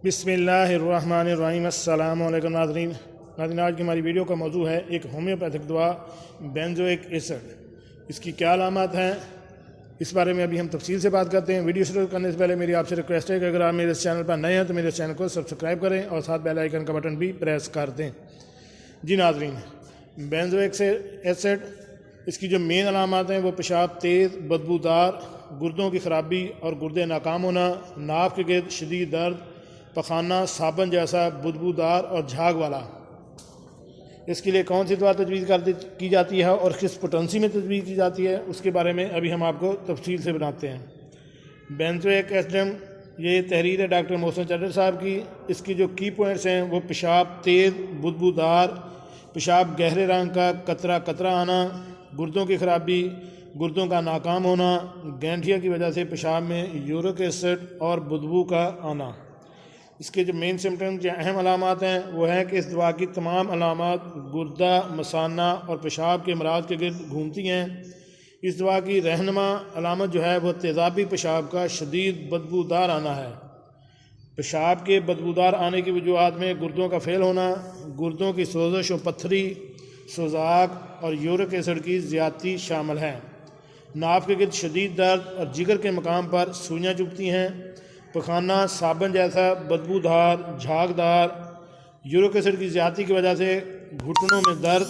बिस्मिल्लाहिर्रहमानिर्रहीम। अस्सलामु अलैकुम नाज़रीन। आज की हमारी वीडियो का मौजू है एक होम्योपैथिक दवा बेंजोइक एसिड। इसकी क्या अलामत हैं, इस बारे में अभी हम तफसील से बात करते हैं। वीडियो शुरू करने से पहले मेरी आपसे रिक्वेस्ट है कि अगर आप मेरे इस चैनल पर नए हैं तो मेरे चैनल को सब्सक्राइब करें और साथ बेल आइकन का बटन भी प्रेस कर दें। जी नाज़रीन, बेंजोइक एसिड, इसकी जो मेन अलामत हैं वो पेशाब तेज़, बदबूदार, गुर्दों की ख़राबी और गुर्दे नाकाम होना, नाक के गिर्द शदीद दर्द, पखाना साबन जैसा बदबूदार और झाग वाला। इसके लिए कौन सी दवा तजवीज़ की जाती है और किस पोटेंसी में तजवीज़ की जाती है, उसके बारे में अभी हम आपको तफसील से बताते हैं। बेंजोइक एसिड, ये तहरीर है डॉक्टर मोहसिन चटर साहब की। इसकी जो की पॉइंट्स हैं वो पेशाब तेज़, बदबूदार, पेशाब गहरे रंग का कतरा कतरा आना, गुर्दों की ख़राबी, गुर्दों का नाकाम होना, गैंठिया की वजह से पेशाब में यूरिक एसिड और बदबू का आना। इसके जो मेन सिम्टम्स या अहम अलामत हैं वो है कि इस दवा की तमाम अलामत गुर्दा, मसाना और पेशाब के अमराज के गिर्द घूमती हैं। इस दवा की रहनुमा अलामत जो है वो तेज़ाबी पेशाब का शदीद बदबूदार आना है। पेशाब के बदबूदार आने की वजूहत में गुर्दों का फेल होना, गुर्दों की सोजश और पत्थरी, सोजाक और यूरिक एसिड की ज़्यादती शामिल है। नाक के गिर्द शदीद दर्द और जिगर के मकाम पर सुइयाँ चुभती हैं। पखाना साबन जैसा बदबूदार, झागदार, यूरिक एसिड की ज़्यादती की वजह से घुटनों में दर्द,